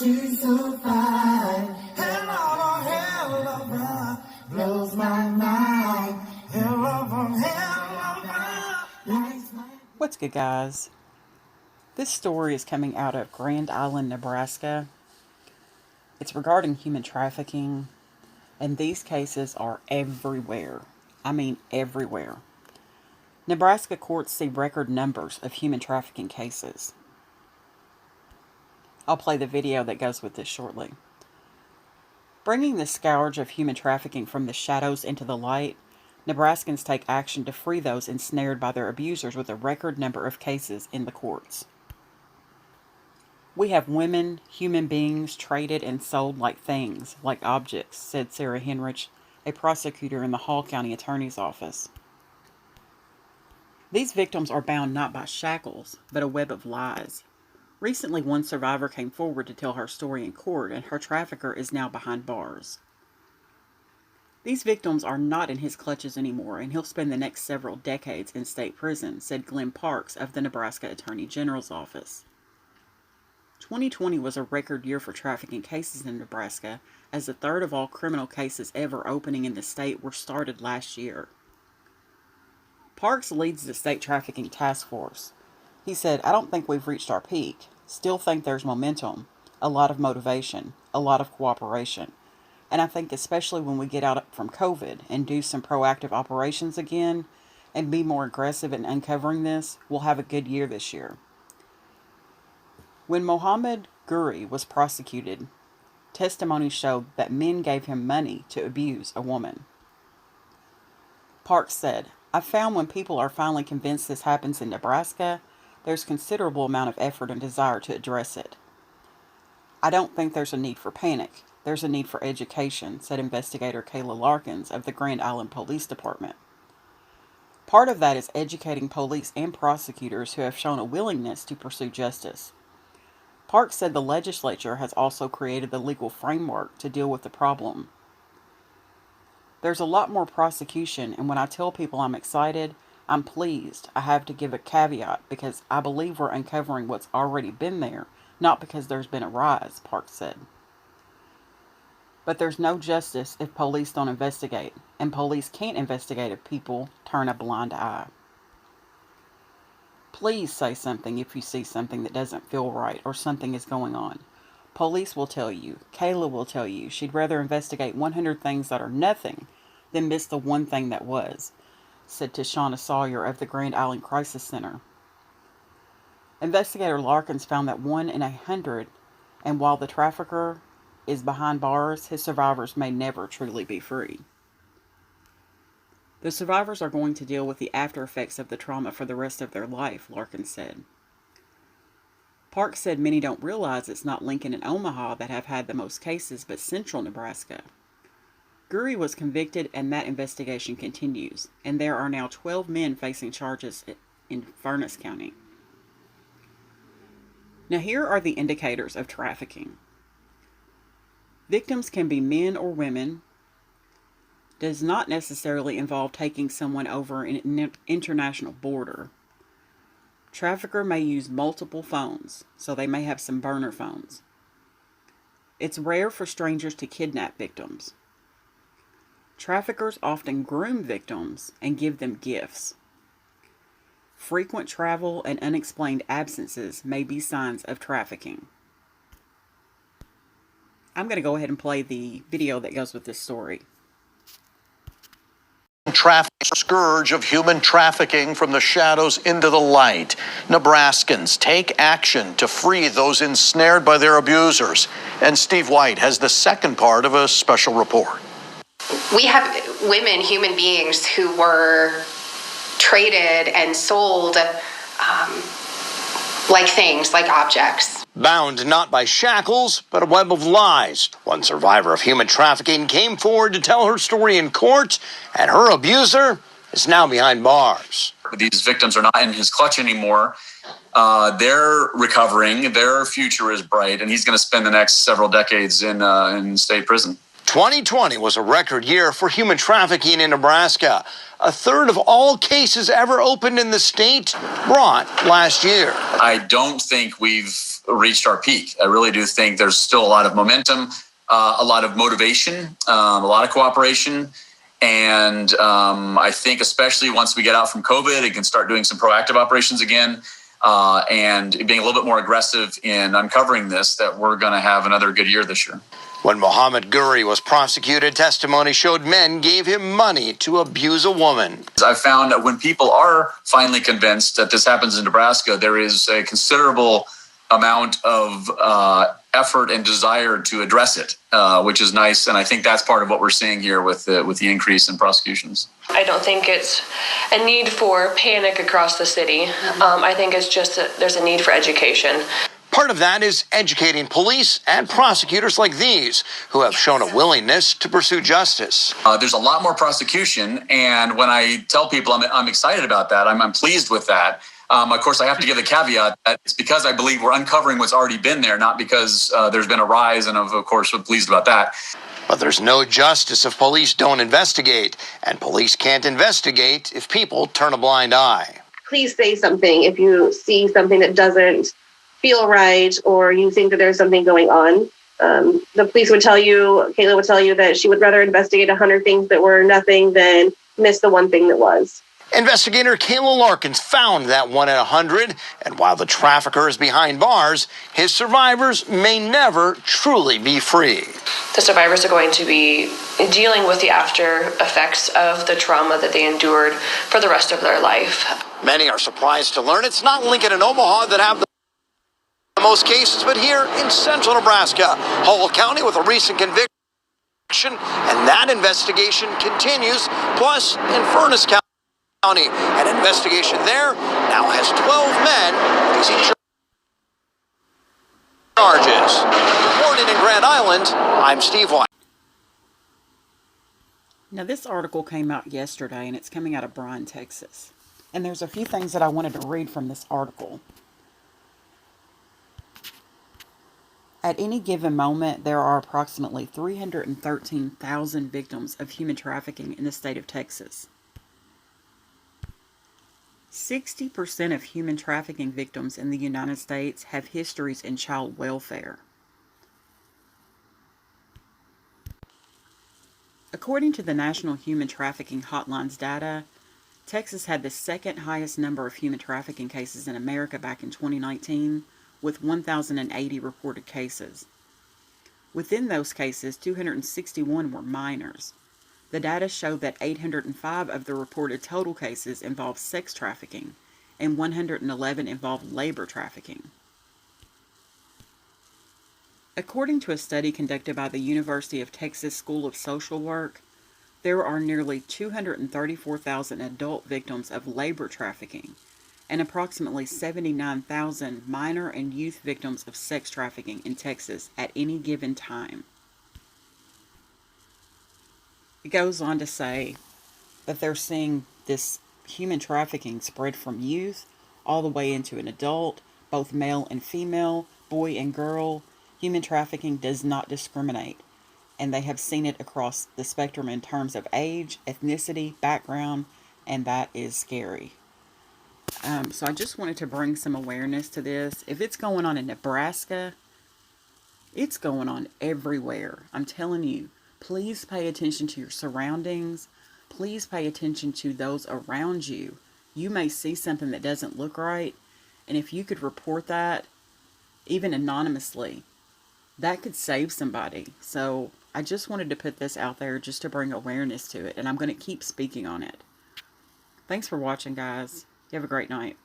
she's so fine. Hell of a ride, blows my mind. Hell of a ride, lights my... What's good, guys? This story is coming out of Grand Island, Nebraska. It's regarding human trafficking, and these cases are everywhere. I mean, everywhere. Nebraska courts see record numbers of human trafficking cases. I'll play the video that goes with this shortly. Bringing the scourge of human trafficking from the shadows into the light, Nebraskans take action to free those ensnared by their abusers with a record number of cases in the courts. We have women, human beings, traded and sold like things, like objects, said Sarah Henrich, a prosecutor in the Hall County Attorney's Office. These victims are bound not by shackles, but a web of lies. Recently, one survivor came forward to tell her story in court, and her trafficker is now behind bars. These victims are not in his clutches anymore, and he'll spend the next several decades in state prison, said Glenn Parks of the Nebraska Attorney General's office. 2020 was a record year for trafficking cases in Nebraska, as a third of all criminal cases ever opening in the state were started last year. Parks leads the state trafficking task force. He said, "I don't think we've reached our peak. Still think there's momentum, a lot of motivation, a lot of cooperation. And I think especially when we get out from COVID and do some proactive operations again and be more aggressive in uncovering this, we'll have a good year this year." When Mohammed Guri was prosecuted, testimony showed that men gave him money to abuse a woman. Parks said, "I've found when people are finally convinced this happens in Nebraska, there's considerable amount of effort and desire to address it. I don't think there's a need for panic. There's a need for education," said investigator Kayla Larkins of the Grand Island Police Department. Part of that is educating police and prosecutors who have shown a willingness to pursue justice. Parks said the legislature has also created the legal framework to deal with the problem. "There's a lot more prosecution, and when I tell people I'm excited, I'm pleased. I have to give a caveat because I believe we're uncovering what's already been there, not because there's been a rise," Parks said. "But there's no justice if police don't investigate, and police can't investigate if people turn a blind eye. Please say something if you see something that doesn't feel right or something is going on. Police will tell you, Kayla will tell you, she'd rather investigate 100 things that are nothing than miss the one thing that was," said Tashana Sawyer of the Grand Island Crisis Center. Investigator Larkins found that 1 in 100, and while the trafficker is behind bars, his survivors may never truly be free. "The survivors are going to deal with the after effects of the trauma for the rest of their life," Larkins said. Parks said many don't realize it's not Lincoln and Omaha that have had the most cases, but central Nebraska. Guri was convicted and that investigation continues, and there are now 12 men facing charges in Furnace County. Now here are the indicators of trafficking. Victims can be men or women. Does not necessarily involve taking someone over an international border. Trafficker may use multiple phones, so they may have some burner phones. It's rare for strangers to kidnap victims. Traffickers often groom victims and give them gifts. Frequent travel and unexplained absences may be signs of trafficking. I'm going to go ahead and play the video that goes with this story. Scourge of human trafficking from the shadows into the light. Nebraskans take action to free those ensnared by their abusers. And Steve White has the second part of a special report. We have women, human beings, who were traded and sold like things, like objects. Bound not by shackles, but a web of lies. One survivor of human trafficking came forward to tell her story in court, and her abuser is now behind bars. These victims are not in his clutch anymore. They're recovering. Their future is bright, and he's going to spend the next several decades in state prison. 2020 was a record year for human trafficking in Nebraska. A third of all cases ever opened in the state brought last year. I don't think we've reached our peak. I really do think there's still a lot of momentum, a lot of motivation, a lot of cooperation. And I think especially once we get out from COVID and can start doing some proactive operations again, and being a little bit more aggressive in uncovering this, that we're going to have another good year this year. When Mohammed Guri was prosecuted, testimony showed men gave him money to abuse a woman. I found that when people are finally convinced that this happens in Nebraska, there is a considerable amount of effort and desire to address it, which is nice. And I think that's part of what we're seeing here with the increase in prosecutions. I don't think it's a need for panic across the city. I think it's just that there's a need for education. Part of that is educating police and prosecutors like these who have shown a willingness to pursue justice. There's a lot more prosecution, and when I tell people I'm excited about that, I'm pleased with that. Of course, I have to give the caveat that it's because I believe we're uncovering what's already been there, not because there's been a rise, and of course, we're pleased about that. But there's no justice if police don't investigate, and police can't investigate if people turn a blind eye. Please say something if you see something that doesn't feel right or you think that there's something going on. The police would tell you, Kayla would tell you that she would rather investigate 100 things that were nothing than miss the one thing that was. Investigator Kayla Larkins found that 1 in 100, and while the trafficker is behind bars, his survivors may never truly be free. The survivors are going to be dealing with the after effects of the trauma that they endured for the rest of their life. Many are surprised to learn it's not Lincoln and Omaha that have the most cases, but here in central Nebraska, Hall County with a recent conviction, and that investigation continues. Plus, in Furnace County, an investigation there now has 12 men facing charges. Reporting in Grand Island, I'm Steve White. Now, this article came out yesterday, and it's coming out of Bryan, Texas. And there's a few things that I wanted to read from this article. At any given moment, there are approximately 313,000 victims of human trafficking in the state of Texas. 60% of human trafficking victims in the United States have histories in child welfare. According to the National Human Trafficking Hotline's data, Texas had the second highest number of human trafficking cases in America back in 2019, with 1,080 reported cases. Within those cases, 261 were minors. The data showed that 805 of the reported total cases involved sex trafficking, and 111 involved labor trafficking. According to a study conducted by the University of Texas School of Social Work, there are nearly 234,000 adult victims of labor trafficking, and approximately 79,000 minor and youth victims of sex trafficking in Texas at any given time. It goes on to say that they're seeing this human trafficking spread from youth all the way into an adult, both male and female, boy and girl. Human trafficking does not discriminate, and they have seen it across the spectrum in terms of age, ethnicity, background, and that is scary. So I just wanted to bring some awareness to this. If it's going on in Nebraska, it's going on everywhere. I'm telling you, please pay attention to your surroundings. Please pay attention to those around you. You may see something that doesn't look right, and if you could report that, even anonymously, that could save somebody. So I just wanted to put this out there just to bring awareness to it, and I'm going to keep speaking on it. Thanks for watching, guys. You have a great night.